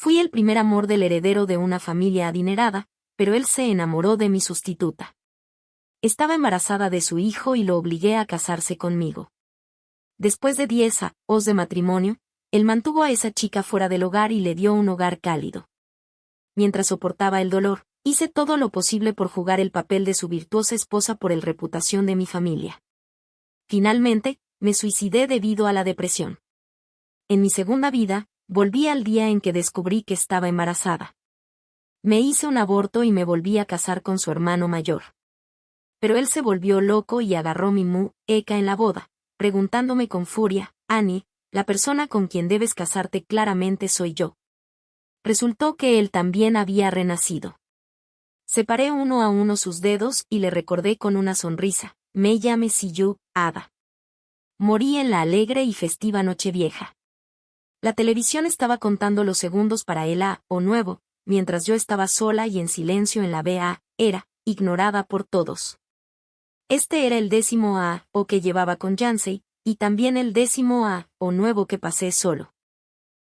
Fui el primer amor del heredero de una familia adinerada, pero él se enamoró de mi sustituta. Estaba embarazada de su hijo y lo obligué a casarse conmigo. Después de 10 años de matrimonio, él mantuvo a esa chica fuera del hogar y le dio un hogar cálido. Mientras soportaba el dolor, hice todo lo posible por jugar el papel de su virtuosa esposa por la reputación de mi familia. Finalmente, me suicidé debido a la depresión. En mi segunda vida, volví al día en que descubrí que estaba embarazada. Me hice un aborto y me volví a casar con su hermano mayor. Pero él se volvió loco y agarró mi muñeca en la boda, preguntándome con furia: Annie, la persona con quien debes casarte claramente soy yo. Resultó que él también había renacido. Separé uno a uno sus dedos y le recordé con una sonrisa: me llame Siyu, Ada. Morí en la alegre y festiva Nochevieja. La televisión estaba contando los segundos para el año nuevo, mientras yo estaba sola y en silencio en la era, ignorada por todos. Este era el 10º año que llevaba con Yancey, y también el 10º año nuevo que pasé solo.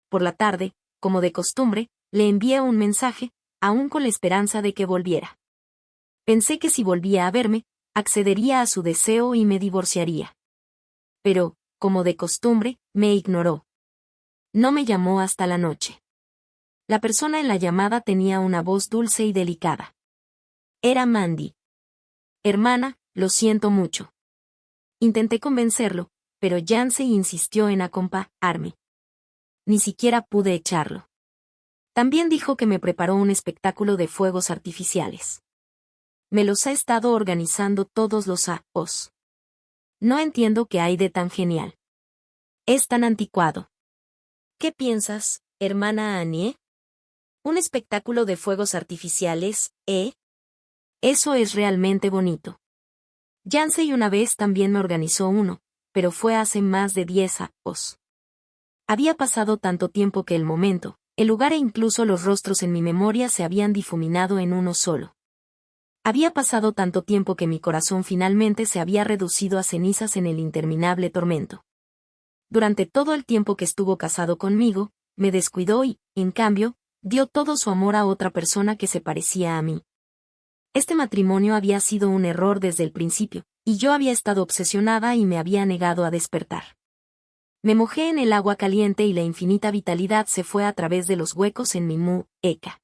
Por la tarde, como de costumbre, le envié un mensaje, aún con la esperanza de que volviera. Pensé que si volvía a verme, accedería a su deseo y me divorciaría. Pero, como de costumbre, me ignoró. No me llamó hasta la noche. La persona en la llamada tenía una voz dulce y delicada. Era Mandy. Hermana, lo siento mucho. Intenté convencerlo, pero Yancey insistió en acompañarme. Ni siquiera pude echarlo. También dijo que me preparó un espectáculo de fuegos artificiales. Me los ha estado organizando todos los años. No entiendo qué hay de tan genial. Es tan anticuado. ¿Qué piensas, hermana Annie? ¿Un espectáculo de fuegos artificiales, Eso es realmente bonito. Yancey una vez también me organizó uno, pero fue hace más de 10 años. Había pasado tanto tiempo que el momento, el lugar e incluso los rostros en mi memoria se habían difuminado en uno solo. Había pasado tanto tiempo que mi corazón finalmente se había reducido a cenizas en el interminable tormento. Durante todo el tiempo que estuvo casado conmigo, me descuidó y, en cambio, dio todo su amor a otra persona que se parecía a mí. Este matrimonio había sido un error desde el principio, y yo había estado obsesionada y me había negado a despertar. Me mojé en el agua caliente y la infinita vitalidad se fue a través de los huecos en mi muñeca.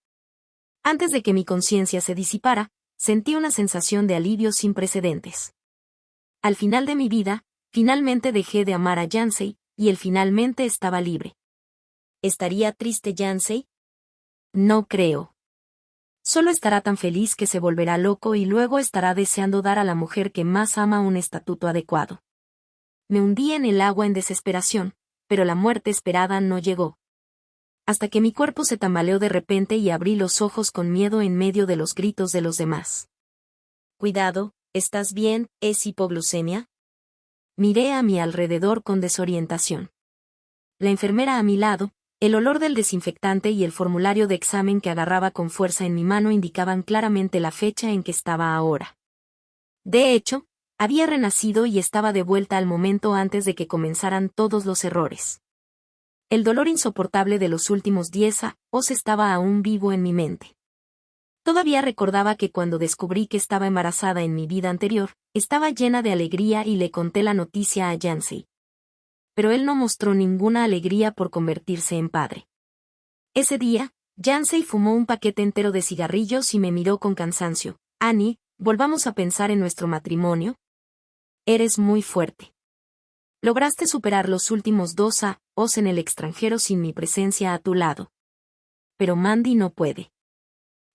Antes de que mi conciencia se disipara, sentí una sensación de alivio sin precedentes. Al final de mi vida, finalmente dejé de amar a Yancey, y él finalmente estaba libre. ¿Estaría triste Yancey? No creo. Solo estará tan feliz que se volverá loco y luego estará deseando dar a la mujer que más ama un estatuto adecuado. Me hundí en el agua en desesperación, pero la muerte esperada no llegó. Hasta que mi cuerpo se tambaleó de repente y abrí los ojos con miedo en medio de los gritos de los demás. Cuidado, ¿estás bien? ¿Es hipoglucemia? Miré a mi alrededor con desorientación. La enfermera a mi lado, el olor del desinfectante y el formulario de examen que agarraba con fuerza en mi mano indicaban claramente la fecha en que estaba ahora. De hecho, había renacido y estaba de vuelta al momento antes de que comenzaran todos los errores. El dolor insoportable de los últimos 10 años estaba aún vivo en mi mente. Todavía recordaba que cuando descubrí que estaba embarazada en mi vida anterior, estaba llena de alegría y le conté la noticia a Yancey. Pero él no mostró ninguna alegría por convertirse en padre. Ese día, Yancey fumó un paquete entero de cigarrillos y me miró con cansancio. Annie, ¿volvamos a pensar en nuestro matrimonio? Eres muy fuerte. Lograste superar los últimos 2 años en el extranjero sin mi presencia a tu lado. Pero Mandy no puede.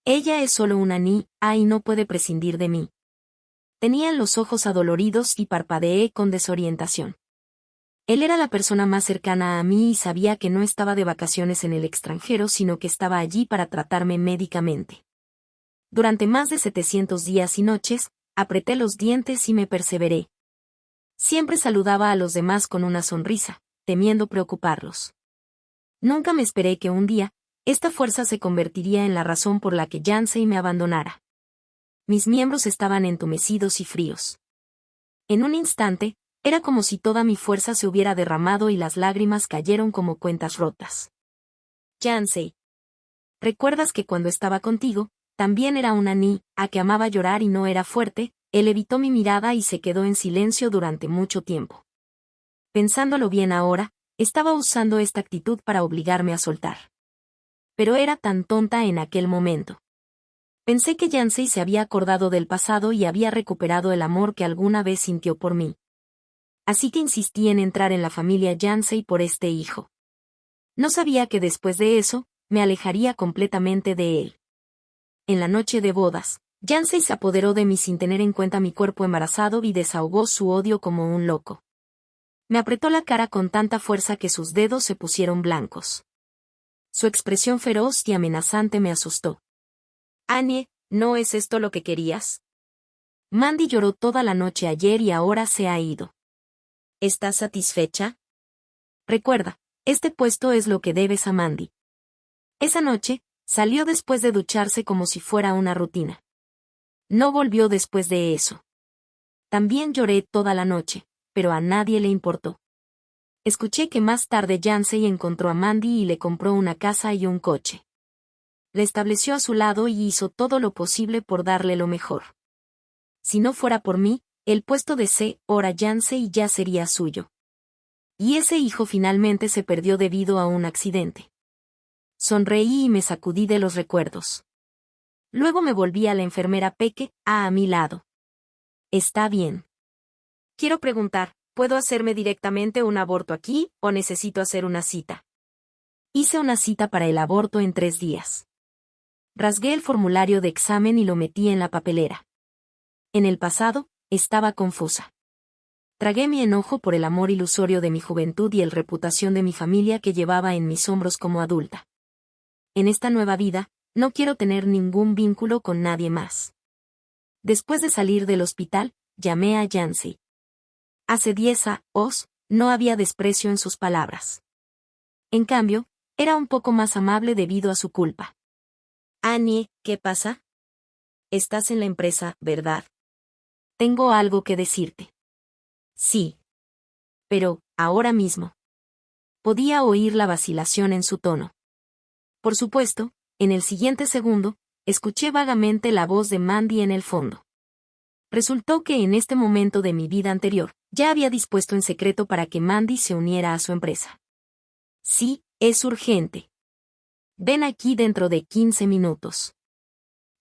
Ella es solo una niña y no puede prescindir de mí. Tenían los ojos adoloridos y parpadeé con desorientación. Él era la persona más cercana a mí y sabía que no estaba de vacaciones en el extranjero sino que estaba allí para tratarme médicamente. Durante más de 700 días y noches, apreté los dientes y me perseveré. Siempre saludaba a los demás con una sonrisa, temiendo preocuparlos. Nunca me esperé que un día, esta fuerza se convertiría en la razón por la que Yancey me abandonara. Mis miembros estaban entumecidos y fríos. En un instante, era como si toda mi fuerza se hubiera derramado y las lágrimas cayeron como cuentas rotas. Yancey. ¿Recuerdas que cuando estaba contigo, también era una a que amaba llorar y no era fuerte? Él evitó mi mirada y se quedó en silencio durante mucho tiempo. Pensándolo bien ahora, estaba usando esta actitud para obligarme a soltar. Pero era tan tonta en aquel momento. Pensé que Yancey se había acordado del pasado y había recuperado el amor que alguna vez sintió por mí. Así que insistí en entrar en la familia Yancey por este hijo. No sabía que después de eso, me alejaría completamente de él. En la noche de bodas, Yancey se apoderó de mí sin tener en cuenta mi cuerpo embarazado y desahogó su odio como un loco. Me apretó la cara con tanta fuerza que sus dedos se pusieron blancos. Su expresión feroz y amenazante me asustó. Annie, ¿no es esto lo que querías? Mandy lloró toda la noche ayer y ahora se ha ido. ¿Estás satisfecha? Recuerda, este puesto es lo que debes a Mandy. Esa noche, salió después de ducharse como si fuera una rutina. No volvió después de eso. También lloré toda la noche, pero a nadie le importó. Escuché que más tarde Yancey encontró a Mandy y le compró una casa y un coche. Le estableció a su lado y hizo todo lo posible por darle lo mejor. Si no fuera por mí, el puesto de Sra. Yancey ya sería suyo. Y ese hijo finalmente se perdió debido a un accidente. Sonreí y me sacudí de los recuerdos. Luego me volví a la enfermera Peque, a mi lado. Está bien. Quiero preguntar, ¿puedo hacerme directamente un aborto aquí, o necesito hacer una cita? Hice una cita para el aborto en 3 días. Rasgué el formulario de examen y lo metí en la papelera. En el pasado, estaba confusa. Tragué mi enojo por el amor ilusorio de mi juventud y el reputación de mi familia que llevaba en mis hombros como adulta. En esta nueva vida, no quiero tener ningún vínculo con nadie más. Después de salir del hospital, llamé a Yancey. Hace 10 años, no había desprecio en sus palabras. En cambio, era un poco más amable debido a su culpa. Annie, ¿qué pasa? Estás en la empresa, ¿verdad? Tengo algo que decirte. Sí. Pero, ahora mismo. Podía oír la vacilación en su tono. Por supuesto, en el siguiente segundo, escuché vagamente la voz de Mandy en el fondo. Resultó que en este momento de mi vida anterior, ya había dispuesto en secreto para que Mandy se uniera a su empresa. Sí, es urgente. Ven aquí dentro de 15 minutos.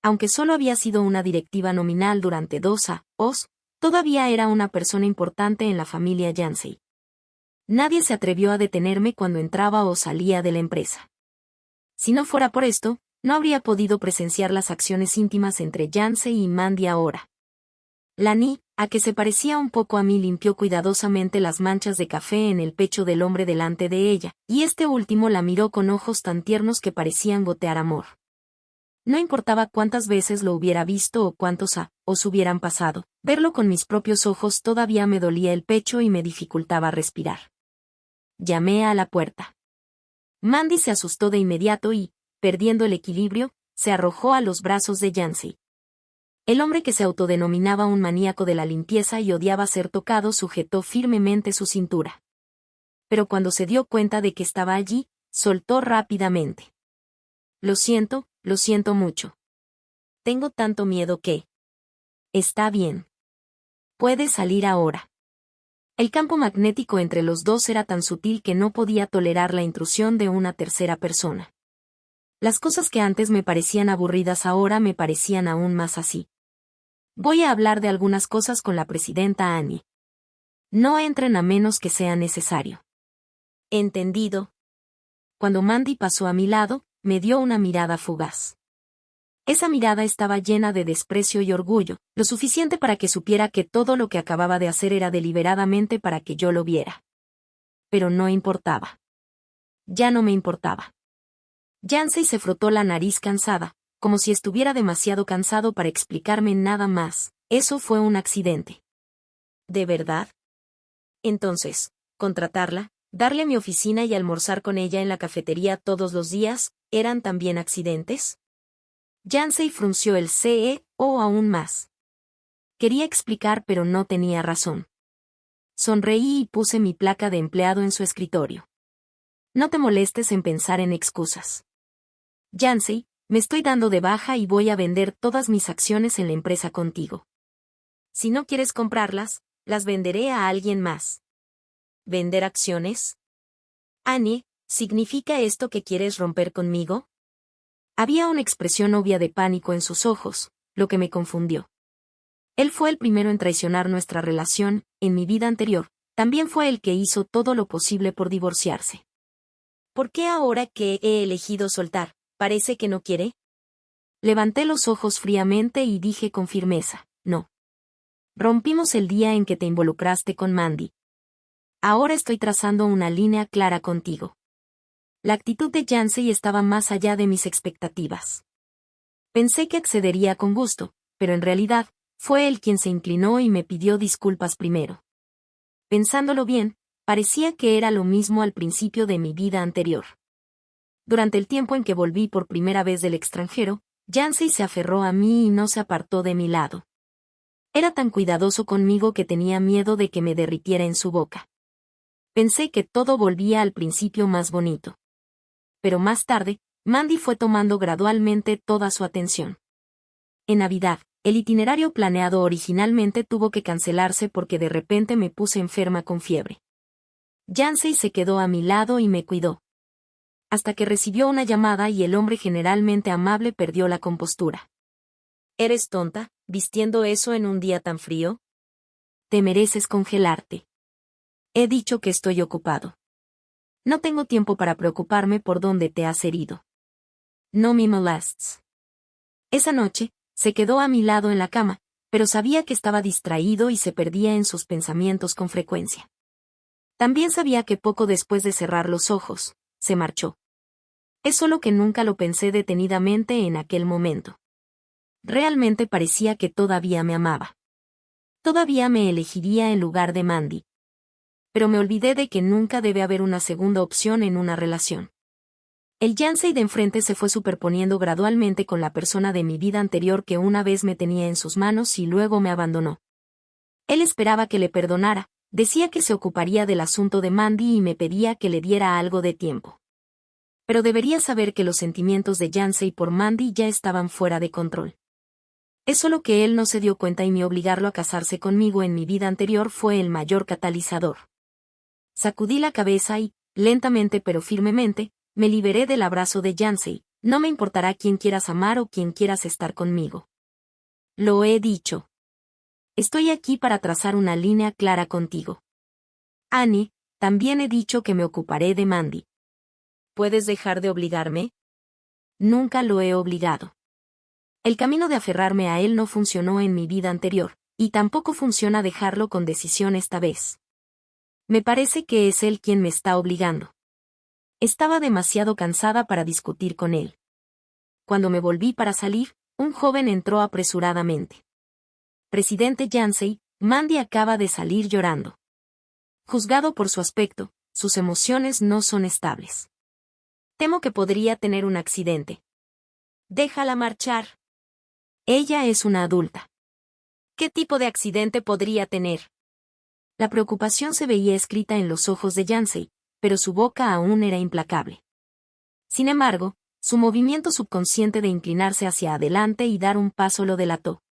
Aunque solo había sido una directiva nominal durante 2 años, todavía era una persona importante en la familia Yancey. Nadie se atrevió a detenerme cuando entraba o salía de la empresa. Si no fuera por esto, no habría podido presenciar las acciones íntimas entre Yancey y Mandy ahora. La a que se parecía un poco a mí, limpió cuidadosamente las manchas de café en el pecho del hombre delante de ella, y este último la miró con ojos tan tiernos que parecían gotear amor. No importaba cuántas veces lo hubiera visto o cuántos os hubieran pasado, verlo con mis propios ojos todavía me dolía el pecho y me dificultaba respirar. Llamé a la puerta. Mandy se asustó de inmediato y, perdiendo el equilibrio, se arrojó a los brazos de Yancey. El hombre que se autodenominaba un maníaco de la limpieza y odiaba ser tocado sujetó firmemente su cintura. Pero cuando se dio cuenta de que estaba allí, soltó rápidamente. Lo siento mucho. Tengo tanto miedo que... Está bien. Puedes salir ahora. El campo magnético entre los dos era tan sutil que no podía tolerar la intrusión de una tercera persona. Las cosas que antes me parecían aburridas ahora me parecían aún más así. Voy a hablar de algunas cosas con la presidenta Annie. No entren a menos que sea necesario. ¿Entendido? Cuando Mandy pasó a mi lado, me dio una mirada fugaz. Esa mirada estaba llena de desprecio y orgullo, lo suficiente para que supiera que todo lo que acababa de hacer era deliberadamente para que yo lo viera. Pero no importaba. Ya no me importaba. Yancey se frotó la nariz cansada, como si estuviera demasiado cansado para explicarme nada más. Eso fue un accidente. ¿De verdad? Entonces, contratarla, darle mi oficina y almorzar con ella en la cafetería todos los días, ¿eran también accidentes? Yancey frunció el CEO aún más. Quería explicar pero no tenía razón. Sonreí y puse mi placa de empleado en su escritorio. No te molestes en pensar en excusas. Yancey, me estoy dando de baja y voy a vender todas mis acciones en la empresa contigo. Si no quieres comprarlas, las venderé a alguien más. ¿Vender acciones? Annie, ¿significa esto que quieres romper conmigo? Había una expresión obvia de pánico en sus ojos, lo que me confundió. Él fue el primero en traicionar nuestra relación, en mi vida anterior, también fue el que hizo todo lo posible por divorciarse. ¿Por qué ahora que he elegido soltar, parece que no quiere? Levanté los ojos fríamente y dije con firmeza, no. Rompimos el día en que te involucraste con Mandy. Ahora estoy trazando una línea clara contigo. La actitud de Yancey estaba más allá de mis expectativas. Pensé que accedería con gusto, pero en realidad, fue él quien se inclinó y me pidió disculpas primero. Pensándolo bien, parecía que era lo mismo al principio de mi vida anterior. Durante el tiempo en que volví por primera vez del extranjero, Yancey se aferró a mí y no se apartó de mi lado. Era tan cuidadoso conmigo que tenía miedo de que me derritiera en su boca. Pensé que todo volvía al principio más bonito. Pero más tarde, Mandy fue tomando gradualmente toda su atención. En Navidad, el itinerario planeado originalmente tuvo que cancelarse porque de repente me puse enferma con fiebre. Yancey se quedó a mi lado y me cuidó. Hasta que recibió una llamada y el hombre generalmente amable perdió la compostura. ¿Eres tonta, vistiendo eso en un día tan frío? Te mereces congelarte. He dicho que estoy ocupado. No tengo tiempo para preocuparme por dónde te has herido. No me molestes. Esa noche, se quedó a mi lado en la cama, pero sabía que estaba distraído y se perdía en sus pensamientos con frecuencia. También sabía que poco después de cerrar los ojos, se marchó. Es solo que nunca lo pensé detenidamente en aquel momento. Realmente parecía que todavía me amaba. Todavía me elegiría en lugar de Mandy. Pero me olvidé de que nunca debe haber una segunda opción en una relación. El Yancey de enfrente se fue superponiendo gradualmente con la persona de mi vida anterior que una vez me tenía en sus manos y luego me abandonó. Él esperaba que le perdonara, decía que se ocuparía del asunto de Mandy y me pedía que le diera algo de tiempo. Pero debería saber que los sentimientos de Yancey por Mandy ya estaban fuera de control. Es solo que él no se dio cuenta y mi obligarlo a casarse conmigo en mi vida anterior fue el mayor catalizador. Sacudí la cabeza y, lentamente pero firmemente, me liberé del abrazo de Yancey. No me importará quién quieras amar o quién quieras estar conmigo. Lo he dicho. Estoy aquí para trazar una línea clara contigo. Annie, también he dicho que me ocuparé de Mandy. ¿Puedes dejar de obligarme? Nunca lo he obligado. El camino de aferrarme a él no funcionó en mi vida anterior, y tampoco funciona dejarlo con decisión esta vez. Me parece que es él quien me está obligando. Estaba demasiado cansada para discutir con él. Cuando me volví para salir, un joven entró apresuradamente. Presidente Yancey, Mandy acaba de salir llorando. Juzgado por su aspecto, sus emociones no son estables. Temo que podría tener un accidente. Déjala marchar. Ella es una adulta. ¿Qué tipo de accidente podría tener? La preocupación se veía escrita en los ojos de Yancey, pero su boca aún era implacable. Sin embargo, su movimiento subconsciente de inclinarse hacia adelante y dar un paso lo delató.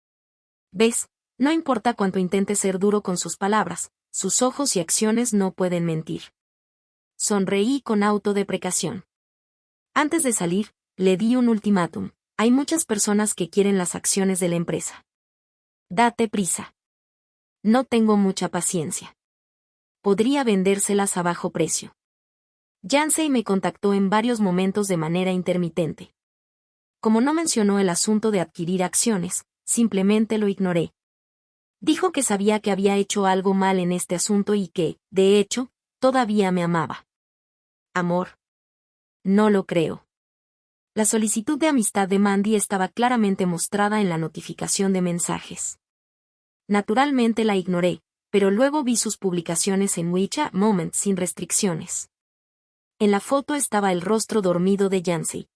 ¿Ves? No importa cuánto intente ser duro con sus palabras, sus ojos y acciones no pueden mentir. Sonreí con autodeprecación. Antes de salir, le di un ultimátum. Hay muchas personas que quieren las acciones de la empresa. Date prisa. No tengo mucha paciencia. Podría vendérselas a bajo precio. Yancey me contactó en varios momentos de manera intermitente. Como no mencionó el asunto de adquirir acciones, simplemente lo ignoré. Dijo que sabía que había hecho algo mal en este asunto y que, de hecho, todavía me amaba. ¿Amor? No lo creo. La solicitud de amistad de Mandy estaba claramente mostrada en la notificación de mensajes. Naturalmente la ignoré, pero luego vi sus publicaciones en WeChat Moments sin restricciones. En la foto estaba el rostro dormido de Yancey.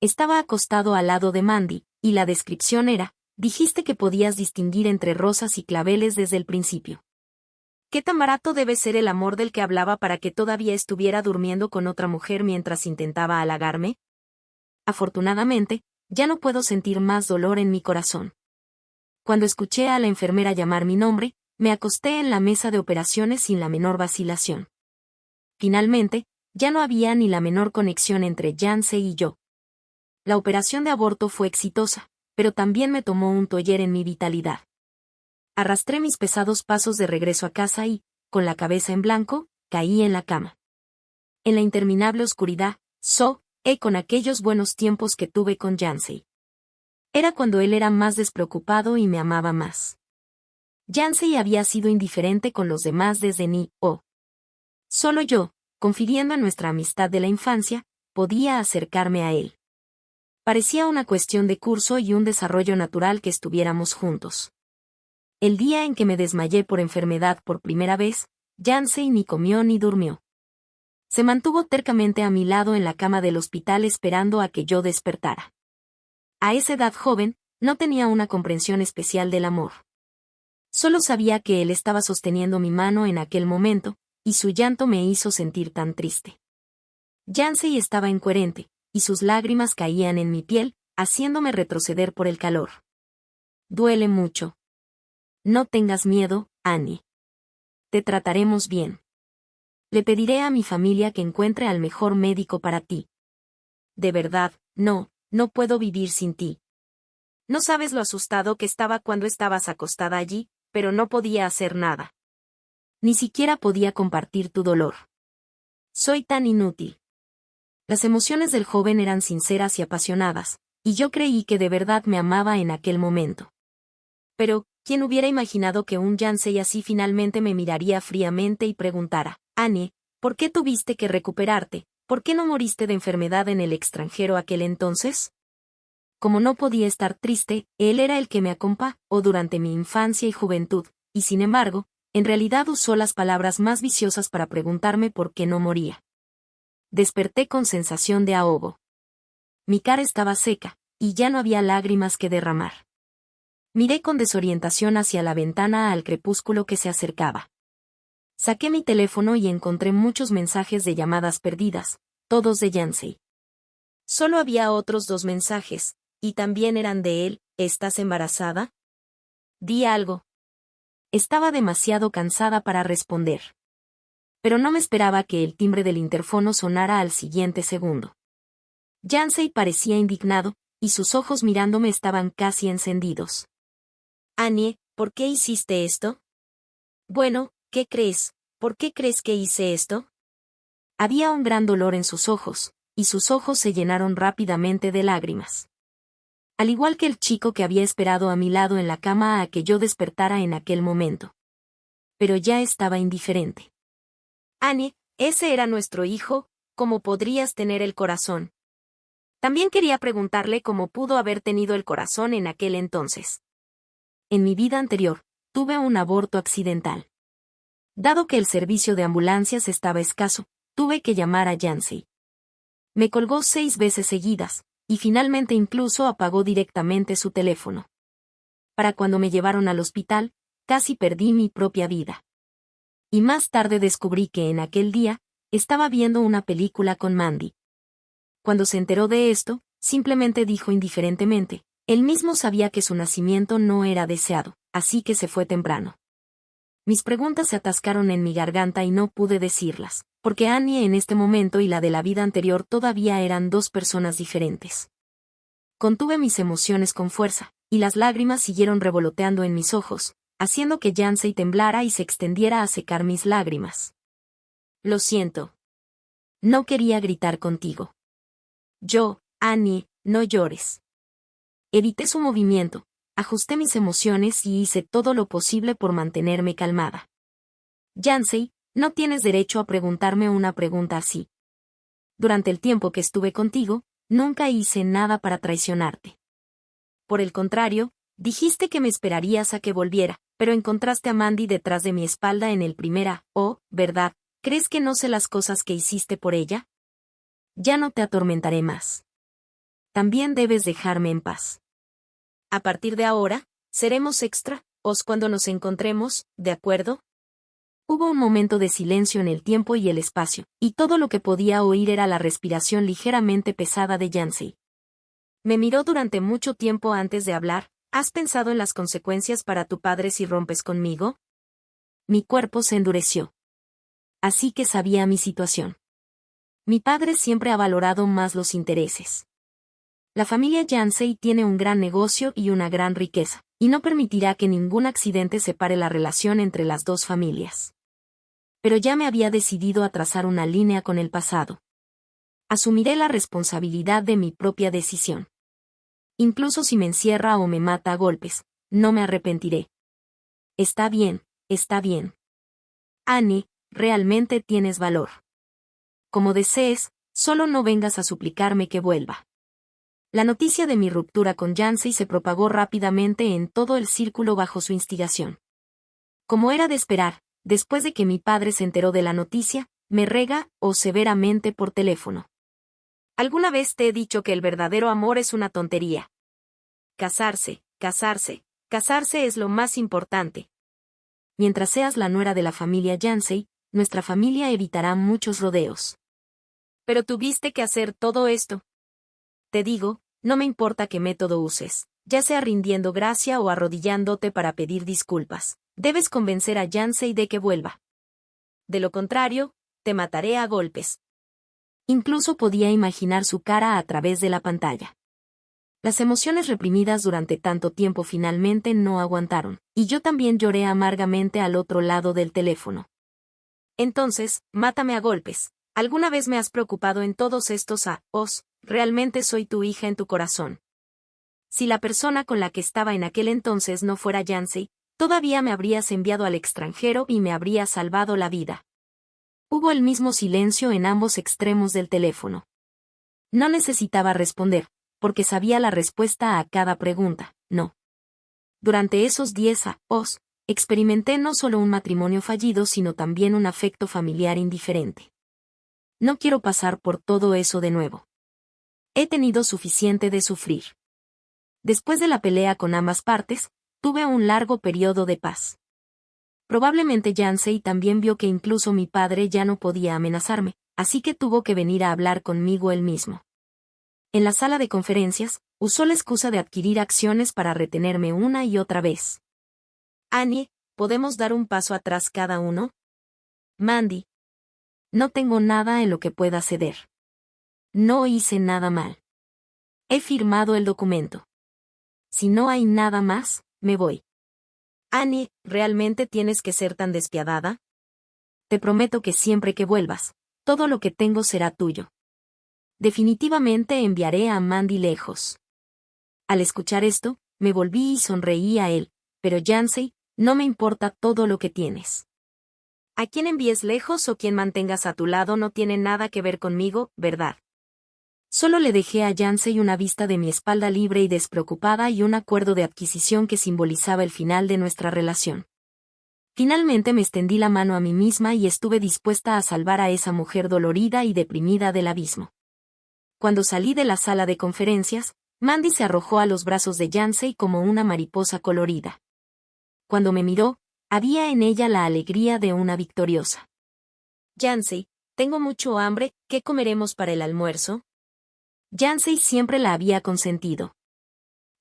Estaba acostado al lado de Mandy, y la descripción era: dijiste que podías distinguir entre rosas y claveles desde el principio. ¿Qué tan barato debe ser el amor del que hablaba para que todavía estuviera durmiendo con otra mujer mientras intentaba halagarme? Afortunadamente, ya no puedo sentir más dolor en mi corazón. Cuando escuché a la enfermera llamar mi nombre, me acosté en la mesa de operaciones sin la menor vacilación. Finalmente, ya no había ni la menor conexión entre Yancey y yo. La operación de aborto fue exitosa, pero también me tomó un taller en mi vitalidad. Arrastré mis pesados pasos de regreso a casa y, con la cabeza en blanco, caí en la cama. En la interminable oscuridad, con aquellos buenos tiempos que tuve con Yancey. Era cuando él era más despreocupado y me amaba más. Yancey había sido indiferente con los demás desde Solo yo, confiriendo en nuestra amistad de la infancia, podía acercarme a él. Parecía una cuestión de curso y un desarrollo natural que estuviéramos juntos. El día en que me desmayé por enfermedad por primera vez, Yancey ni comió ni durmió. Se mantuvo tercamente a mi lado en la cama del hospital esperando a que yo despertara. A esa edad joven, no tenía una comprensión especial del amor. Solo sabía que él estaba sosteniendo mi mano en aquel momento, y su llanto me hizo sentir tan triste. Yancey estaba incoherente, y sus lágrimas caían en mi piel, haciéndome retroceder por el calor. Duele mucho. No tengas miedo, Annie. Te trataremos bien. Le pediré a mi familia que encuentre al mejor médico para ti. De verdad, no puedo vivir sin ti. No sabes lo asustado que estaba cuando estabas acostada allí, pero no podía hacer nada. Ni siquiera podía compartir tu dolor. Soy tan inútil. Las emociones del joven eran sinceras y apasionadas, y yo creí que de verdad me amaba en aquel momento. Pero, ¿quién hubiera imaginado que un Yancey así finalmente me miraría fríamente y preguntara, Annie, ¿por qué tuviste que recuperarte? ¿Por qué no moriste de enfermedad en el extranjero aquel entonces? Como no podía estar triste, él era el que me acompañó durante mi infancia y juventud, y sin embargo, en realidad usó las palabras más viciosas para preguntarme por qué no moría. Desperté con sensación de ahogo. Mi cara estaba seca, y ya no había lágrimas que derramar. Miré con desorientación hacia la ventana al crepúsculo que se acercaba. Saqué mi teléfono y encontré muchos mensajes de llamadas perdidas, todos de Yancey. Solo había otros 2 mensajes, y también eran de él. ¿Estás embarazada? Di algo. Estaba demasiado cansada para responder. Pero no me esperaba que el timbre del interfono sonara al siguiente segundo. Yancey parecía indignado, y sus ojos mirándome estaban casi encendidos. Annie, ¿por qué hiciste esto? Bueno, ¿qué crees? ¿Por qué crees que hice esto? Había un gran dolor en sus ojos, y sus ojos se llenaron rápidamente de lágrimas. Al igual que el chico que había esperado a mi lado en la cama a que yo despertara en aquel momento. Pero ya estaba indiferente. Annie, ese era nuestro hijo, ¿cómo podrías tener el corazón? También quería preguntarle cómo pudo haber tenido el corazón en aquel entonces. En mi vida anterior, tuve un aborto accidental. Dado que el servicio de ambulancias estaba escaso, tuve que llamar a Yancey. Me colgó 6 veces seguidas, y finalmente incluso apagó directamente su teléfono. Para cuando me llevaron al hospital, casi perdí mi propia vida. Y más tarde descubrí que en aquel día, estaba viendo una película con Mandy. Cuando se enteró de esto, simplemente dijo indiferentemente, él mismo sabía que su nacimiento no era deseado, así que se fue temprano. Mis preguntas se atascaron en mi garganta y no pude decirlas, porque Annie en este momento y la de la vida anterior todavía eran 2 personas diferentes. Contuve mis emociones con fuerza, y las lágrimas siguieron revoloteando en mis ojos, haciendo que Yancey temblara y se extendiera a secar mis lágrimas. Lo siento. No quería gritar contigo. Annie, no llores. Evité su movimiento, ajusté mis emociones y hice todo lo posible por mantenerme calmada. Yancey, no tienes derecho a preguntarme una pregunta así. Durante el tiempo que estuve contigo, nunca hice nada para traicionarte. Por el contrario, dijiste que me esperarías a que volviera, pero encontraste a Mandy detrás de mi espalda en el primera, ¿verdad? ¿Crees que no sé las cosas que hiciste por ella? Ya no te atormentaré más. También debes dejarme en paz. A partir de ahora, seremos extras cuando nos encontremos, ¿de acuerdo? Hubo un momento de silencio en el tiempo y el espacio, y todo lo que podía oír era la respiración ligeramente pesada de Yancey. Me miró durante mucho tiempo antes de hablar. ¿Has pensado en las consecuencias para tu padre si rompes conmigo? Mi cuerpo se endureció. Así que sabía mi situación. Mi padre siempre ha valorado más los intereses. La familia Yancey tiene un gran negocio y una gran riqueza, y no permitirá que ningún accidente separe la relación entre las dos familias. Pero ya me había decidido a trazar una línea con el pasado. Asumiré la responsabilidad de mi propia decisión. Incluso si me encierra o me mata a golpes, no me arrepentiré. Está bien, está bien. Annie, realmente tienes valor. Como desees, solo no vengas a suplicarme que vuelva. La noticia de mi ruptura con Yancey se propagó rápidamente en todo el círculo bajo su instigación. Como era de esperar, después de que mi padre se enteró de la noticia, me regañó severamente por teléfono. ¿Alguna vez te he dicho que el verdadero amor es una tontería? Casarse, casarse, casarse es lo más importante. Mientras seas la nuera de la familia Yancey, nuestra familia evitará muchos rodeos. Pero tuviste que hacer todo esto. Te digo, no me importa qué método uses, ya sea rindiendo gracia o arrodillándote para pedir disculpas. Debes convencer a Yancey de que vuelva. De lo contrario, te mataré a golpes. Incluso podía imaginar su cara a través de la pantalla. Las emociones reprimidas durante tanto tiempo finalmente no aguantaron, y yo también lloré amargamente al otro lado del teléfono. Entonces, mátame a golpes. ¿Alguna vez me has preocupado en todos estos años? Realmente soy tu hija en tu corazón. Si la persona con la que estaba en aquel entonces no fuera Yancey, todavía me habrías enviado al extranjero y me habrías salvado la vida. Hubo el mismo silencio en ambos extremos del teléfono. No necesitaba responder, porque sabía la respuesta a cada pregunta, no. Durante esos 10 años, experimenté no solo un matrimonio fallido sino también un afecto familiar indiferente. No quiero pasar por todo eso de nuevo. He tenido suficiente de sufrir. Después de la pelea con ambas partes, tuve un largo periodo de paz. Probablemente Yancey también vio que incluso mi padre ya no podía amenazarme, así que tuvo que venir a hablar conmigo él mismo. En la sala de conferencias, usó la excusa de adquirir acciones para retenerme una y otra vez. Annie, ¿podemos dar un paso atrás cada uno? Mandy. No tengo nada en lo que pueda ceder. No hice nada mal. He firmado el documento. Si no hay nada más, me voy. Annie, ¿realmente tienes que ser tan despiadada? Te prometo que siempre que vuelvas, todo lo que tengo será tuyo. Definitivamente enviaré a Mandy lejos. Al escuchar esto, me volví y sonreí a él, pero Yancey, no me importa todo lo que tienes. A quien envíes lejos o quien mantengas a tu lado no tiene nada que ver conmigo, ¿verdad? Solo le dejé a Yancey una vista de mi espalda libre y despreocupada y un acuerdo de adquisición que simbolizaba el final de nuestra relación. Finalmente me extendí la mano a mí misma y estuve dispuesta a salvar a esa mujer dolorida y deprimida del abismo. Cuando salí de la sala de conferencias, Mandy se arrojó a los brazos de Yancey como una mariposa colorida. Cuando me miró, había en ella la alegría de una victoriosa. Yancey, tengo mucho hambre, ¿qué comeremos para el almuerzo? Yancey siempre la había consentido.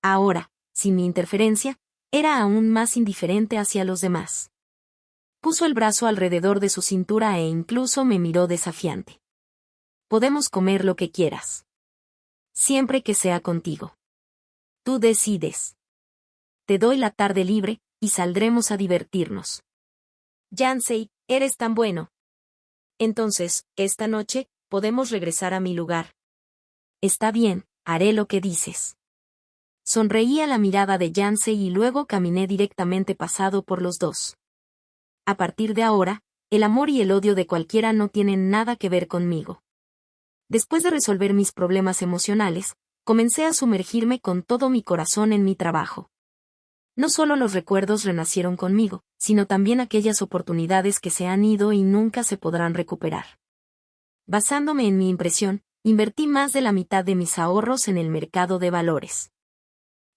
Ahora, sin mi interferencia, era aún más indiferente hacia los demás. Puso el brazo alrededor de su cintura e incluso me miró desafiante. Podemos comer lo que quieras. Siempre que sea contigo. Tú decides. Te doy la tarde libre, y saldremos a divertirnos. Yancey, eres tan bueno. Entonces, esta noche, podemos regresar a mi lugar. Está bien, haré lo que dices. Sonreí a la mirada de Yancey y luego caminé directamente pasado por los dos. A partir de ahora, el amor y el odio de cualquiera no tienen nada que ver conmigo. Después de resolver mis problemas emocionales, comencé a sumergirme con todo mi corazón en mi trabajo. No solo los recuerdos renacieron conmigo, sino también aquellas oportunidades que se han ido y nunca se podrán recuperar. Basándome en mi impresión, invertí más de la mitad de mis ahorros en el mercado de valores.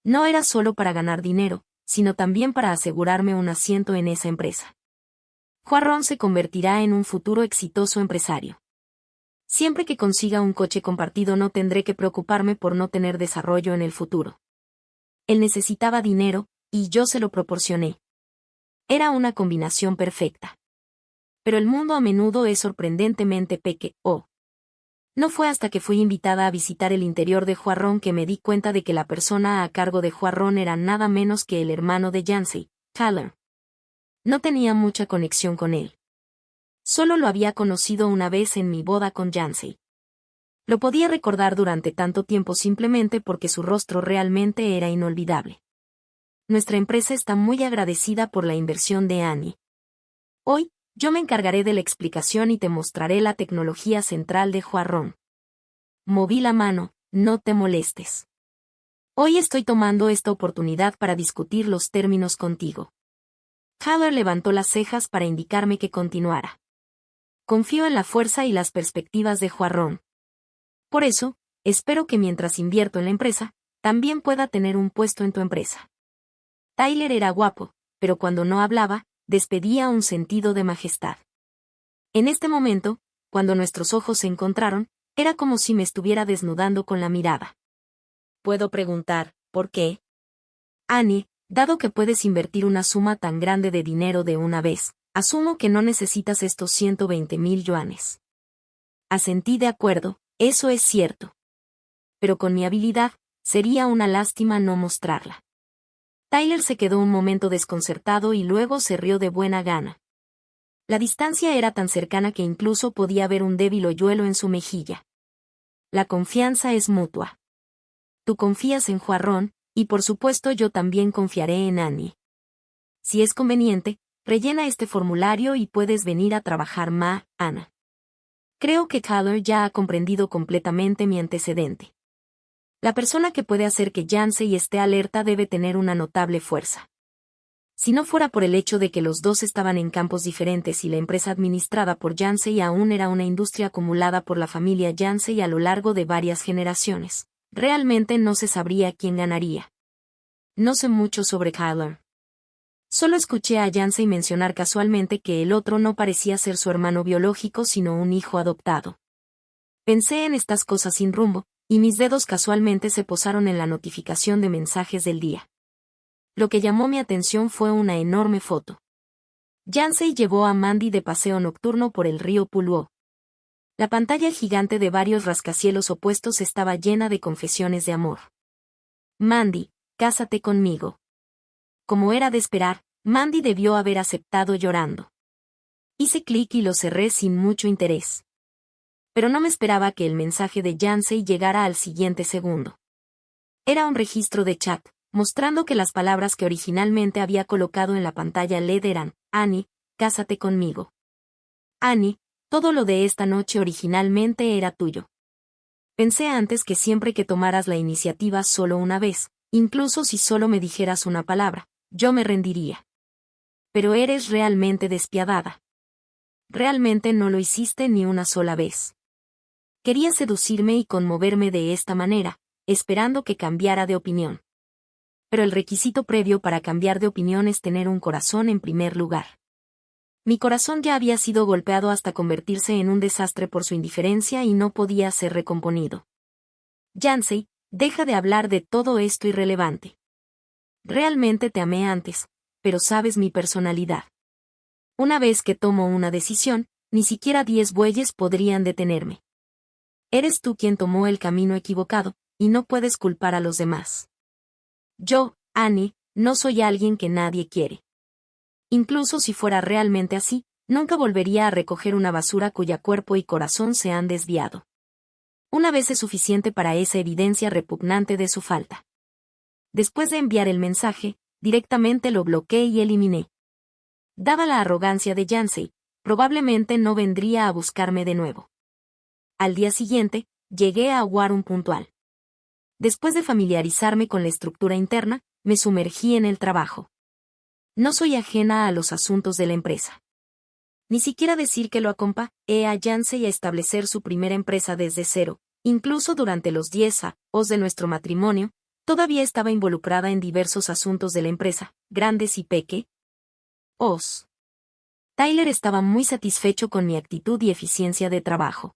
No era solo para ganar dinero, sino también para asegurarme un asiento en esa empresa. Juan se convertirá en un futuro exitoso empresario. Siempre que consiga un coche compartido no tendré que preocuparme por no tener desarrollo en el futuro. Él necesitaba dinero, y yo se lo proporcioné. Era una combinación perfecta. Pero el mundo a menudo es sorprendentemente pequeño. No fue hasta que fui invitada a visitar el interior de Huarón que me di cuenta de que la persona a cargo de Huarón era nada menos que el hermano de Yancey, Tyler. No tenía mucha conexión con él. Solo lo había conocido una vez en mi boda con Yancey. Lo podía recordar durante tanto tiempo simplemente porque su rostro realmente era inolvidable. Nuestra empresa está muy agradecida por la inversión de Annie. Hoy, yo me encargaré de la explicación y te mostraré la tecnología central de Huarón. Moví la mano, no te molestes. Hoy estoy tomando esta oportunidad para discutir los términos contigo. Tyler levantó las cejas para indicarme que continuara. Confío en la fuerza y las perspectivas de Huarón. Por eso, espero que mientras invierto en la empresa, también pueda tener un puesto en tu empresa. Tyler era guapo, pero cuando no hablaba, despedía un sentido de majestad. En este momento, cuando nuestros ojos se encontraron, era como si me estuviera desnudando con la mirada. ¿Puedo preguntar, por qué? Annie, dado que puedes invertir una suma tan grande de dinero de una vez, asumo que no necesitas estos 120,000 yuanes. Asentí de acuerdo, eso es cierto. Pero con mi habilidad, sería una lástima no mostrarla. Tyler se quedó un momento desconcertado y luego se rió de buena gana. La distancia era tan cercana que incluso podía ver un débil hoyuelo en su mejilla. La confianza es mutua. Tú confías en Huarón, y por supuesto yo también confiaré en Annie. Si es conveniente, rellena este formulario y puedes venir a trabajar Ana. Creo que Tyler ya ha comprendido completamente mi antecedente. La persona que puede hacer que Yancey esté alerta debe tener una notable fuerza. Si no fuera por el hecho de que los dos estaban en campos diferentes y la empresa administrada por Yancey aún era una industria acumulada por la familia Yancey a lo largo de varias generaciones, realmente no se sabría quién ganaría. No sé mucho sobre Tyler. Solo escuché a Yancey mencionar casualmente que el otro no parecía ser su hermano biológico sino un hijo adoptado. Pensé en estas cosas sin rumbo, y mis dedos casualmente se posaron en la notificación de mensajes del día. Lo que llamó mi atención fue una enorme foto. Yancey llevó a Mandy de paseo nocturno por el río Puluo. La pantalla gigante de varios rascacielos opuestos estaba llena de confesiones de amor. Mandy, cásate conmigo. Como era de esperar, Mandy debió haber aceptado llorando. Hice clic y lo cerré sin mucho interés. Pero no me esperaba que el mensaje de Yancey llegara al siguiente segundo. Era un registro de chat, mostrando que las palabras que originalmente había colocado en la pantalla LED eran, Annie, cásate conmigo. Annie, todo lo de esta noche originalmente era tuyo. Pensé antes que siempre que tomaras la iniciativa solo una vez, incluso si solo me dijeras una palabra, yo me rendiría. Pero eres realmente despiadada. Realmente no lo hiciste ni una sola vez. Quería seducirme y conmoverme de esta manera, esperando que cambiara de opinión. Pero el requisito previo para cambiar de opinión es tener un corazón en primer lugar. Mi corazón ya había sido golpeado hasta convertirse en un desastre por su indiferencia y no podía ser recomponido. Yancey, deja de hablar de todo esto irrelevante. Realmente te amé antes, pero sabes mi personalidad. Una vez que tomo una decisión, ni siquiera 10 bueyes podrían detenerme. Eres tú quien tomó el camino equivocado, y no puedes culpar a los demás. Yo, Annie, no soy alguien que nadie quiere. Incluso si fuera realmente así, nunca volvería a recoger una basura cuya cuerpo y corazón se han desviado. Una vez es suficiente para esa evidencia repugnante de su falta. Después de enviar el mensaje, directamente lo bloqueé y eliminé. Dada la arrogancia de Yancey, probablemente no vendría a buscarme de nuevo. Al día siguiente, llegué a Huarón puntual. Después de familiarizarme con la estructura interna, me sumergí en el trabajo. No soy ajena a los asuntos de la empresa. Ni siquiera decir que lo acompañé a Yancey a establecer su primera empresa desde cero, incluso durante los 10 años de nuestro matrimonio, todavía estaba involucrada en diversos asuntos de la empresa, grandes y pequeños. Tyler estaba muy satisfecho con mi actitud y eficiencia de trabajo.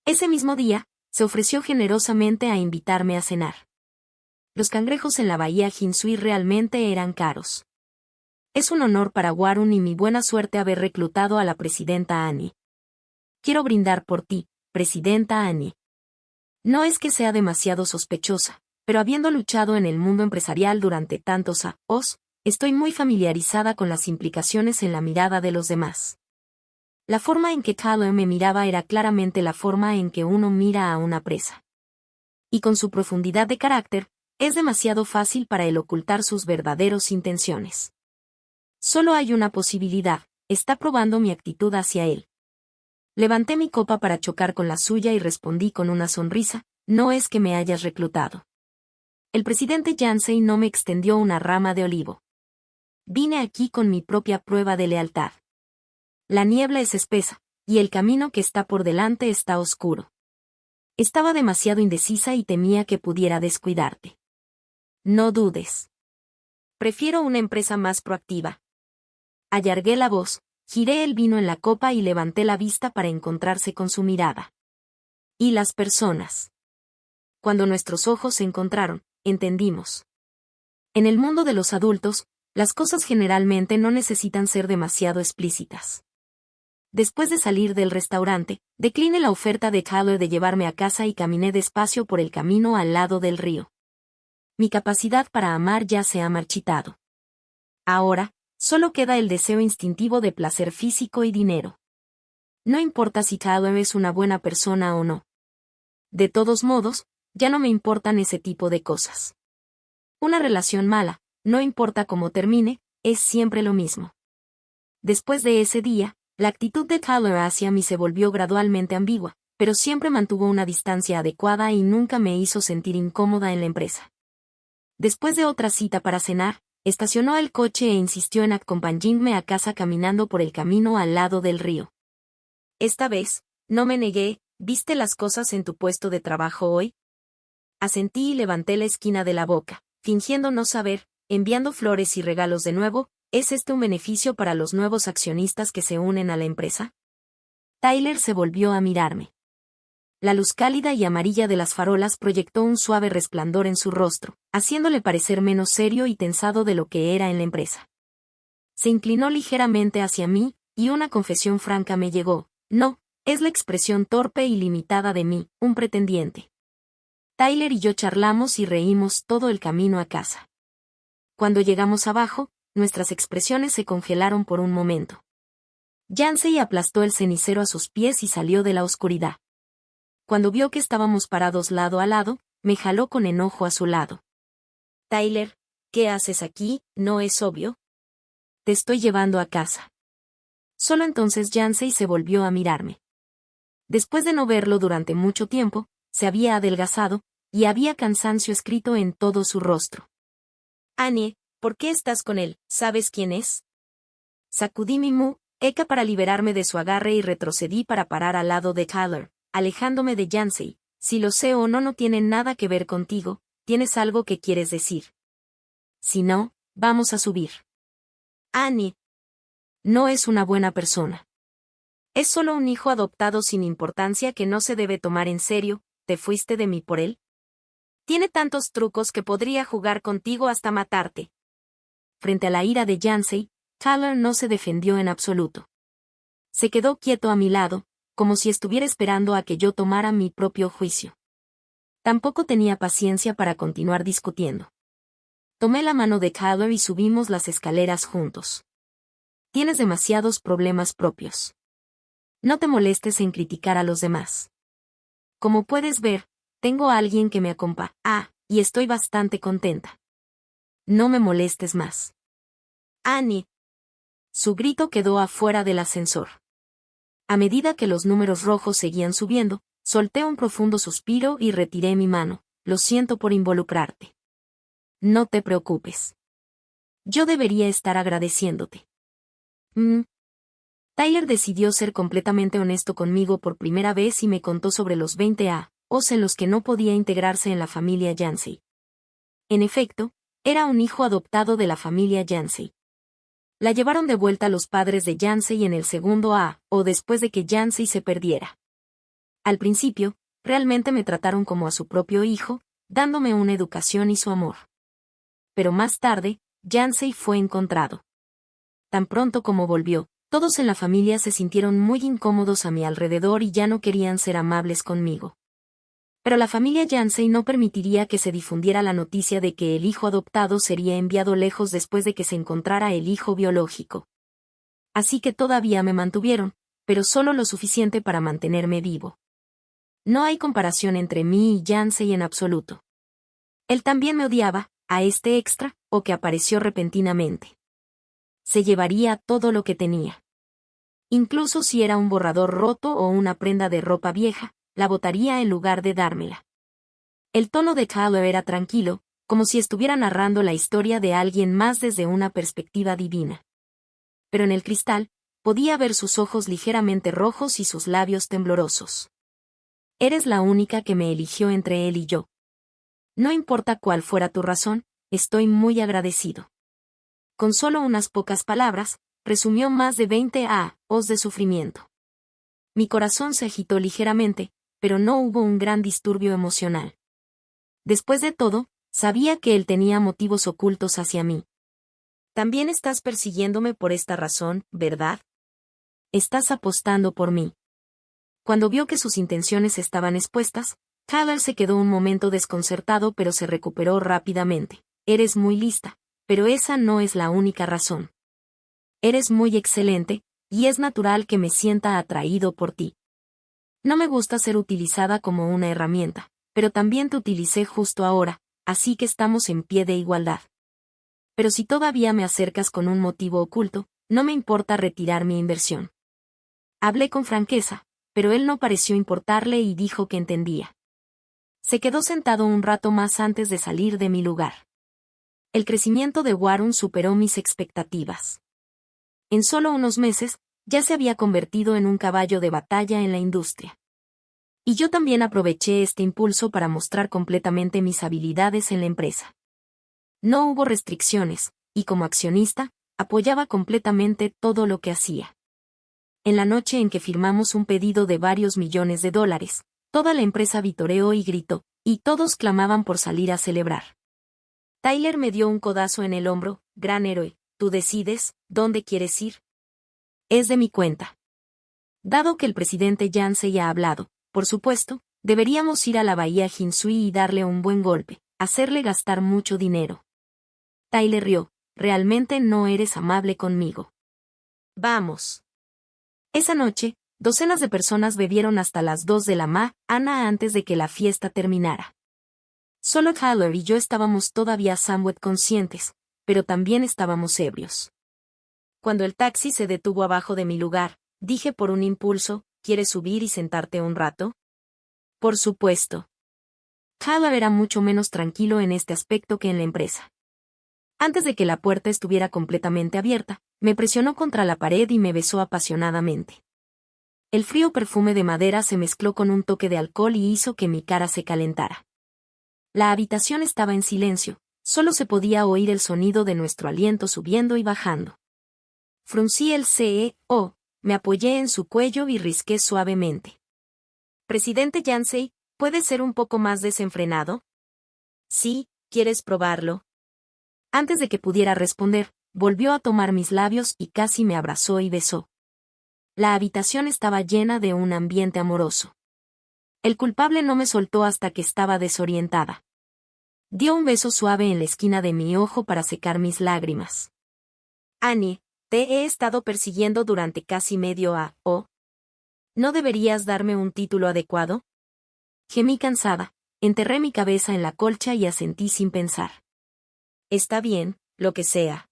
Ese mismo día, se ofreció generosamente a invitarme a cenar. Los cangrejos en la bahía Hinsui realmente eran caros. Es un honor para Warren y mi buena suerte haber reclutado a la presidenta Annie. Quiero brindar por ti, presidenta Annie. No es que sea demasiado sospechosa, pero habiendo luchado en el mundo empresarial durante tantos años, estoy muy familiarizada con las implicaciones en la mirada de los demás. La forma en que Callum me miraba era claramente la forma en que uno mira a una presa. Y con su profundidad de carácter, es demasiado fácil para él ocultar sus verdaderas intenciones. Solo hay una posibilidad, está probando mi actitud hacia él. Levanté mi copa para chocar con la suya y respondí con una sonrisa, no es que me hayas reclutado. El presidente Yancey no me extendió una rama de olivo. Vine aquí con mi propia prueba de lealtad. La niebla es espesa, y el camino que está por delante está oscuro. Estaba demasiado indecisa y temía que pudiera descuidarte. No dudes. Prefiero una empresa más proactiva. Allargué la voz, giré el vino en la copa y levanté la vista para encontrarse con su mirada. Y las personas. Cuando nuestros ojos se encontraron, entendimos. En el mundo de los adultos, las cosas generalmente no necesitan ser demasiado explícitas. Después de salir del restaurante, decliné la oferta de Callum de llevarme a casa y caminé despacio por el camino al lado del río. Mi capacidad para amar ya se ha marchitado. Ahora, solo queda el deseo instintivo de placer físico y dinero. No importa si Callum es una buena persona o no. De todos modos, ya no me importan ese tipo de cosas. Una relación mala, no importa cómo termine, es siempre lo mismo. Después de ese día, la actitud de Callum hacia mí se volvió gradualmente ambigua, pero siempre mantuvo una distancia adecuada y nunca me hizo sentir incómoda en la empresa. Después de otra cita para cenar, estacionó el coche e insistió en acompañarme a casa caminando por el camino al lado del río. Esta vez, no me negué, ¿viste las cosas en tu puesto de trabajo hoy? Asentí y levanté la esquina de la boca, fingiendo no saber, enviando flores y regalos de nuevo. ¿Es este un beneficio para los nuevos accionistas que se unen a la empresa? Tyler se volvió a mirarme. La luz cálida y amarilla de las farolas proyectó un suave resplandor en su rostro, haciéndole parecer menos serio y tensado de lo que era en la empresa. Se inclinó ligeramente hacia mí, y una confesión franca me llegó. No, es la expresión torpe y limitada de mí, un pretendiente. Tyler y yo charlamos y reímos todo el camino a casa. Cuando llegamos abajo, nuestras expresiones se congelaron por un momento. Yancey aplastó el cenicero a sus pies y salió de la oscuridad. Cuando vio que estábamos parados lado a lado, me jaló con enojo a su lado. Tyler, ¿qué haces aquí? ¿No es obvio? Te estoy llevando a casa. Solo entonces Yancey se volvió a mirarme. Después de no verlo durante mucho tiempo, se había adelgazado, y había cansancio escrito en todo su rostro. Annie, ¿por qué estás con él? ¿Sabes quién es? Sacudí mi mueca para liberarme de su agarre y retrocedí para parar al lado de Callum, alejándome de Yancey. Si lo sé o no no tiene nada que ver contigo, tienes algo que quieres decir. Si no, vamos a subir. Annie. No es una buena persona. Es solo un hijo adoptado sin importancia que no se debe tomar en serio. ¿Te fuiste de mí por él? Tiene tantos trucos que podría jugar contigo hasta matarte. Frente a la ira de Yancey, Callum no se defendió en absoluto. Se quedó quieto a mi lado, como si estuviera esperando a que yo tomara mi propio juicio. Tampoco tenía paciencia para continuar discutiendo. Tomé la mano de Callum y subimos las escaleras juntos. Tienes demasiados problemas propios. No te molestes en criticar a los demás. Como puedes ver, tengo a alguien que me acompaña, y estoy bastante contenta. No me molestes más. Annie. Su grito quedó afuera del ascensor. A medida que los números rojos seguían subiendo, solté un profundo suspiro y retiré mi mano. Lo siento por involucrarte. No te preocupes. Yo debería estar agradeciéndote. Tyler decidió ser completamente honesto conmigo por primera vez y me contó sobre los 20 años en los que no podía integrarse en la familia Yancey. En efecto, era un hijo adoptado de la familia Yancey. La llevaron de vuelta los padres de Yancey en el segundo o después de que Yancey se perdiera. Al principio, realmente me trataron como a su propio hijo, dándome una educación y su amor. Pero más tarde, Yancey fue encontrado. Tan pronto como volvió, todos en la familia se sintieron muy incómodos a mi alrededor y ya no querían ser amables conmigo. Pero la familia Yancey no permitiría que se difundiera la noticia de que el hijo adoptado sería enviado lejos después de que se encontrara el hijo biológico. Así que todavía me mantuvieron, pero solo lo suficiente para mantenerme vivo. No hay comparación entre mí y Yancey en absoluto. Él también me odiaba, a este extra, o que apareció repentinamente. Se llevaría todo lo que tenía. Incluso si era un borrador roto o una prenda de ropa vieja, la botaría en lugar de dármela. El tono de Tyler era tranquilo, como si estuviera narrando la historia de alguien más desde una perspectiva divina. Pero en el cristal, podía ver sus ojos ligeramente rojos y sus labios temblorosos. Eres la única que me eligió entre él y yo. No importa cuál fuera tu razón, estoy muy agradecido. Con solo unas pocas palabras, resumió más de 20 años de sufrimiento. Mi corazón se agitó ligeramente, pero no hubo un gran disturbio emocional. Después de todo, sabía que él tenía motivos ocultos hacia mí. También estás persiguiéndome por esta razón, ¿verdad? Estás apostando por mí. Cuando vio que sus intenciones estaban expuestas, Tyler se quedó un momento desconcertado pero se recuperó rápidamente. Eres muy lista, pero esa no es la única razón. Eres muy excelente, y es natural que me sienta atraído por ti. No me gusta ser utilizada como una herramienta, pero también te utilicé justo ahora, así que estamos en pie de igualdad. Pero si todavía me acercas con un motivo oculto, no me importa retirar mi inversión. Hablé con franqueza, pero él no pareció importarle y dijo que entendía. Se quedó sentado un rato más antes de salir de mi lugar. El crecimiento de Warren superó mis expectativas. En solo unos meses, ya se había convertido en un caballo de batalla en la industria. Y yo también aproveché este impulso para mostrar completamente mis habilidades en la empresa. No hubo restricciones, y como accionista, apoyaba completamente todo lo que hacía. En la noche en que firmamos un pedido de varios millones de dólares, toda la empresa vitoreó y gritó, y todos clamaban por salir a celebrar. Tyler me dio un codazo en el hombro. Gran héroe, tú decides, ¿dónde quieres ir? Es de mi cuenta. Dado que el presidente Yancey ha hablado, por supuesto, deberíamos ir a la bahía Hinsui y darle un buen golpe, hacerle gastar mucho dinero. Tyler rió, realmente no eres amable conmigo. Vamos. Esa noche, docenas de personas bebieron hasta las 2 de la mañana antes de que la fiesta terminara. Solo Tyler y yo estábamos todavía somewhat conscientes, pero también estábamos ebrios. Cuando el taxi se detuvo abajo de mi lugar, dije por un impulso, ¿quieres subir y sentarte un rato? Por supuesto. Tyler era mucho menos tranquilo en este aspecto que en la empresa. Antes de que la puerta estuviera completamente abierta, me presionó contra la pared y me besó apasionadamente. El frío perfume de madera se mezcló con un toque de alcohol y hizo que mi cara se calentara. La habitación estaba en silencio, solo se podía oír el sonido de nuestro aliento subiendo y bajando. Fruncí el ceño, me apoyé en su cuello y risqué suavemente. Presidente Yancey, ¿puede ser un poco más desenfrenado? Sí, ¿quieres probarlo? Antes de que pudiera responder, volvió a tomar mis labios y casi me abrazó y besó. La habitación estaba llena de un ambiente amoroso. El culpable no me soltó hasta que estaba desorientada. Dio un beso suave en la esquina de mi ojo para secar mis lágrimas. Annie, te he estado persiguiendo durante casi medio año. ¿No deberías darme un título adecuado? Gemí cansada, enterré mi cabeza en la colcha y asentí sin pensar. Está bien, lo que sea.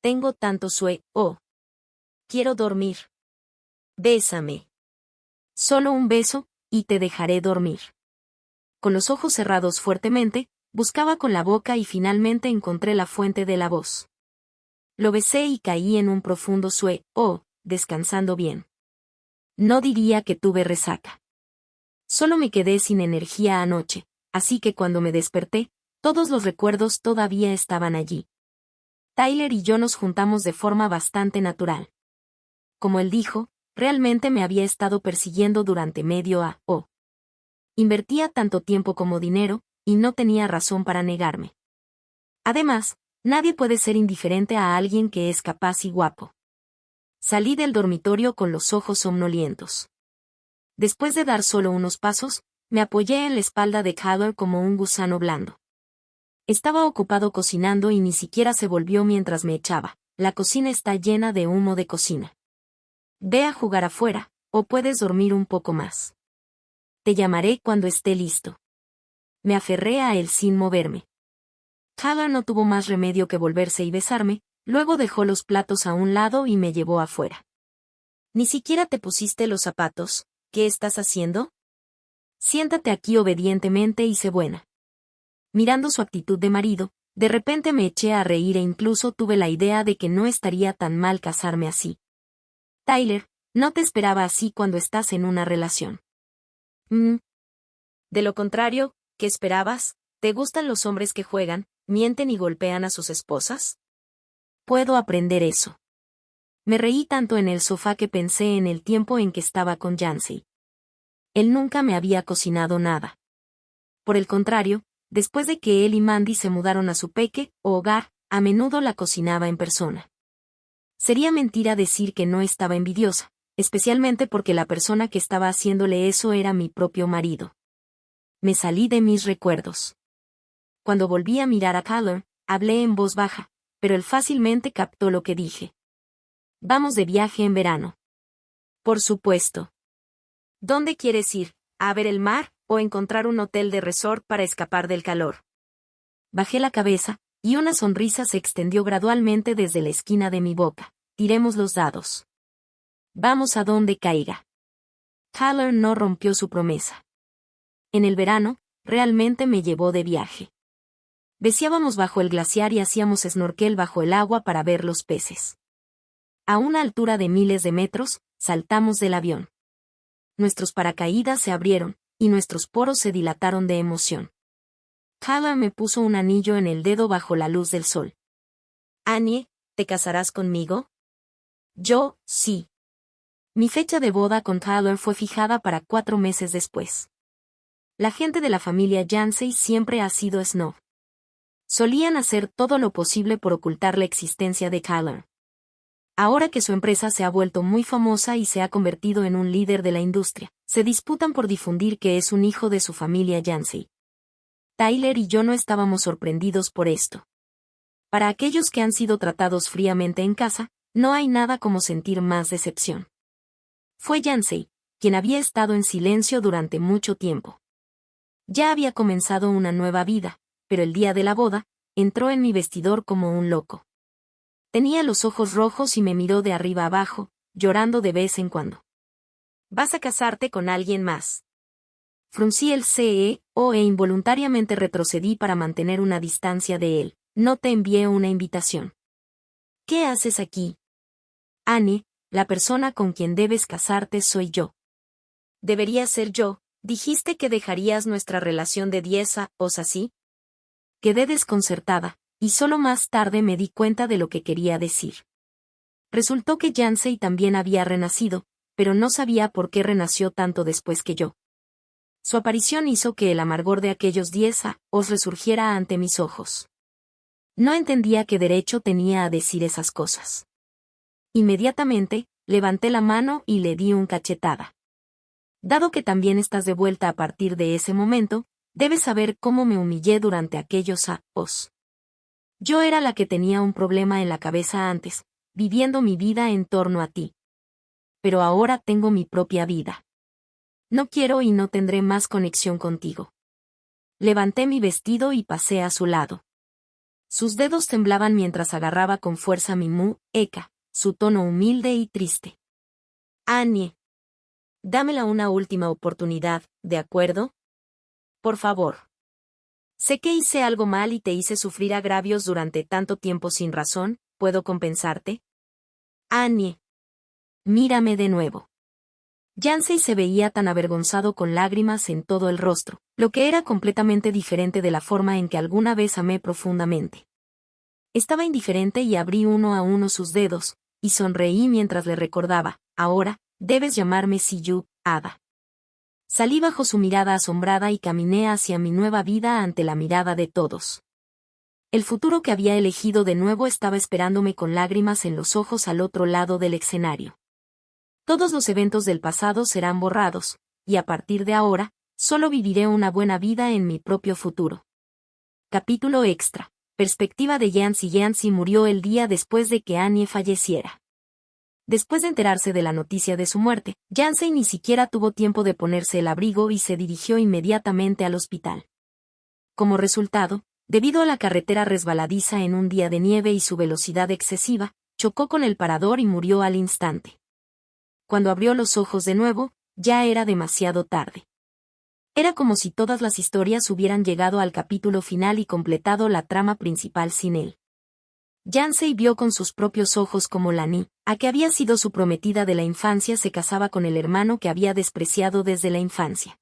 Tengo tanto sueño. Quiero dormir. Bésame. Solo un beso, y te dejaré dormir. Con los ojos cerrados fuertemente, buscaba con la boca y finalmente encontré la fuente de la voz. Lo besé y caí en un profundo sueño, descansando bien. No diría que tuve resaca. Solo me quedé sin energía anoche, así que cuando me desperté, todos los recuerdos todavía estaban allí. Tyler y yo nos juntamos de forma bastante natural. Como él dijo, realmente me había estado persiguiendo durante medio año. Invertía tanto tiempo como dinero, y no tenía razón para negarme. Además, nadie puede ser indiferente a alguien que es capaz y guapo. Salí del dormitorio con los ojos somnolientos. Después de dar solo unos pasos, me apoyé en la espalda de Kyler como un gusano blando. Estaba ocupado cocinando y ni siquiera se volvió mientras me echaba. La cocina está llena de humo de cocina. Ve a jugar afuera, o puedes dormir un poco más. Te llamaré cuando esté listo. Me aferré a él sin moverme. Kyler no tuvo más remedio que volverse y besarme, luego dejó los platos a un lado y me llevó afuera. Ni siquiera te pusiste los zapatos, ¿qué estás haciendo? Siéntate aquí obedientemente y sé buena. Mirando su actitud de marido, de repente me eché a reír e incluso tuve la idea de que no estaría tan mal casarme así. Tyler, no te esperaba así cuando estás en una relación. De lo contrario, ¿qué esperabas? ¿Te gustan los hombres que juegan, mienten y golpean a sus esposas? Puedo aprender eso. Me reí tanto en el sofá que pensé en el tiempo en que estaba con Yancey. Él nunca me había cocinado nada. Por el contrario, después de que él y Mandy se mudaron a su pequeño hogar, a menudo la cocinaba en persona. Sería mentira decir que no estaba envidiosa, especialmente porque la persona que estaba haciéndole eso era mi propio marido. Me salí de mis recuerdos. Cuando volví a mirar a Kyler, hablé en voz baja, pero él fácilmente captó lo que dije. Vamos de viaje en verano. Por supuesto. ¿Dónde quieres ir? ¿A ver el mar, o encontrar un hotel de resort para escapar del calor? Bajé la cabeza, y una sonrisa se extendió gradualmente desde la esquina de mi boca. Tiremos los dados. Vamos a donde caiga. Kyler no rompió su promesa. En el verano, realmente me llevó de viaje. Buceábamos bajo el glaciar y hacíamos snorkel bajo el agua para ver los peces. A una altura de miles de metros, saltamos del avión. Nuestros paracaídas se abrieron, y nuestros poros se dilataron de emoción. Kyler me puso un anillo en el dedo bajo la luz del sol. Annie, ¿te casarás conmigo? Yo, sí. Mi fecha de boda con Kyler fue fijada para 4 meses después. La gente de la familia Yancey siempre ha sido snob. Solían hacer todo lo posible por ocultar la existencia de Kyler. Ahora que su empresa se ha vuelto muy famosa y se ha convertido en un líder de la industria, se disputan por difundir que es un hijo de su familia Yancey. Tyler y yo no estábamos sorprendidos por esto. Para aquellos que han sido tratados fríamente en casa, no hay nada como sentir más decepción. Fue Yancey, quien había estado en silencio durante mucho tiempo. Ya había comenzado una nueva vida, pero el día de la boda, entró en mi vestidor como un loco. Tenía los ojos rojos y me miró de arriba abajo, llorando de vez en cuando. ¿Vas a casarte con alguien más? Fruncí el ceño e involuntariamente retrocedí para mantener una distancia de él. No te envié una invitación. ¿Qué haces aquí? Annie, la persona con quien debes casarte soy yo. Debería ser yo. ¿Dijiste que dejarías nuestra relación de 10 años así? Quedé desconcertada, y solo más tarde me di cuenta de lo que quería decir. Resultó que Yancey también había renacido, pero no sabía por qué renació tanto después que yo. Su aparición hizo que el amargor de aquellos 10 años resurgiera ante mis ojos. No entendía qué derecho tenía a decir esas cosas. Inmediatamente, levanté la mano y le di una cachetada. Dado que también estás de vuelta a partir de ese momento, debes saber cómo me humillé durante aquellos años. Yo era la que tenía un problema en la cabeza antes, viviendo mi vida en torno a ti. Pero ahora tengo mi propia vida. No quiero y no tendré más conexión contigo. Levanté mi vestido y pasé a su lado. Sus dedos temblaban mientras agarraba con fuerza mi muñeca, su tono humilde y triste. Annie. Dámela una última oportunidad, ¿de acuerdo? Por favor. Sé que hice algo mal y te hice sufrir agravios durante tanto tiempo sin razón, ¿puedo compensarte? Annie. Mírame de nuevo. Yancey se veía tan avergonzado con lágrimas en todo el rostro, lo que era completamente diferente de la forma en que alguna vez amé profundamente. Estaba indiferente y abrí uno a uno sus dedos, y sonreí mientras le recordaba, ahora, Debes llamarme Siyu, hada. Salí bajo su mirada asombrada y caminé hacia mi nueva vida ante la mirada de todos. El futuro que había elegido de nuevo estaba esperándome con lágrimas en los ojos al otro lado del escenario. Todos los eventos del pasado serán borrados, y a partir de ahora, solo viviré una buena vida en mi propio futuro. Capítulo extra. Perspectiva de Yancy. Yancy murió el día después de que Annie falleciera. Después de enterarse de la noticia de su muerte, Yancy ni siquiera tuvo tiempo de ponerse el abrigo y se dirigió inmediatamente al hospital. Como resultado, debido a la carretera resbaladiza en un día de nieve y su velocidad excesiva, chocó con el parador y murió al instante. Cuando abrió los ojos de nuevo, ya era demasiado tarde. Era como si todas las historias hubieran llegado al capítulo final y completado la trama principal sin él. Yancy vio con sus propios ojos cómo Lani, a que había sido su prometida de la infancia, se casaba con el hermano que había despreciado desde la infancia.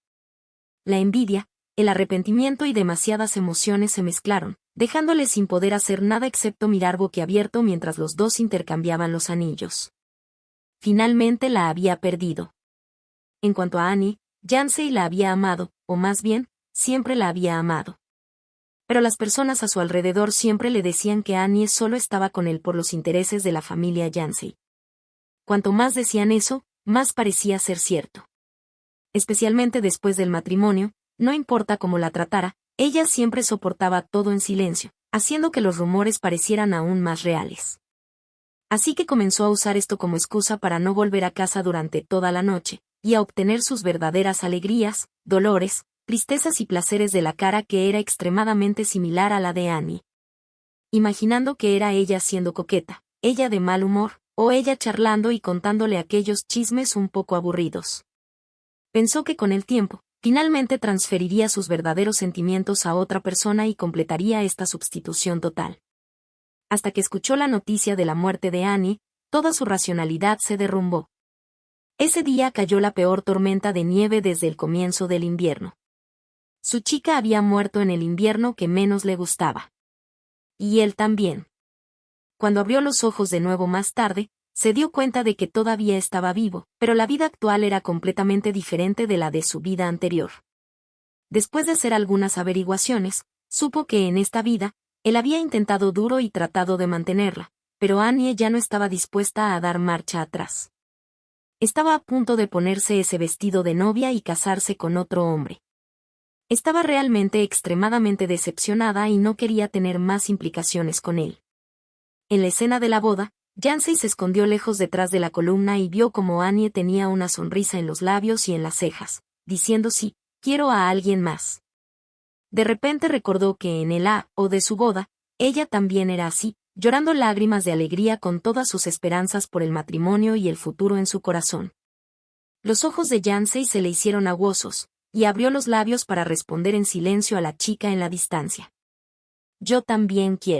La envidia, el arrepentimiento y demasiadas emociones se mezclaron, dejándole sin poder hacer nada excepto mirar boquiabierto mientras los dos intercambiaban los anillos. Finalmente la había perdido. En cuanto a Annie, Yancy la había amado, o más bien, siempre la había amado. Pero las personas a su alrededor siempre le decían que Annie solo estaba con él por los intereses de la familia Yancy. Cuanto más decían eso, más parecía ser cierto. Especialmente después del matrimonio, no importa cómo la tratara, ella siempre soportaba todo en silencio, haciendo que los rumores parecieran aún más reales. Así que comenzó a usar esto como excusa para no volver a casa durante toda la noche, y a obtener sus verdaderas alegrías, dolores, tristezas y placeres de la cara que era extremadamente similar a la de Annie. Imaginando que era ella siendo coqueta, ella de mal humor, o ella charlando y contándole aquellos chismes un poco aburridos. Pensó que con el tiempo, finalmente transferiría sus verdaderos sentimientos a otra persona y completaría esta substitución total. Hasta que escuchó la noticia de la muerte de Annie, toda su racionalidad se derrumbó. Ese día cayó la peor tormenta de nieve desde el comienzo del invierno. Su chica había muerto en el invierno que menos le gustaba. Y él también. Cuando abrió los ojos de nuevo más tarde, se dio cuenta de que todavía estaba vivo, pero la vida actual era completamente diferente de la de su vida anterior. Después de hacer algunas averiguaciones, supo que en esta vida, él había intentado duro y tratado de mantenerla, pero Annie ya no estaba dispuesta a dar marcha atrás. Estaba a punto de ponerse ese vestido de novia y casarse con otro hombre. Estaba realmente extremadamente decepcionada y no quería tener más implicaciones con él. En la escena de la boda, Yancy se escondió lejos detrás de la columna y vio como Annie tenía una sonrisa en los labios y en las cejas, diciendo sí, quiero a alguien más. De repente recordó que en el o de su boda, ella también era así, llorando lágrimas de alegría con todas sus esperanzas por el matrimonio y el futuro en su corazón. Los ojos de Yancy se le hicieron aguosos, y abrió los labios para responder en silencio a la chica en la distancia. Yo también quiero.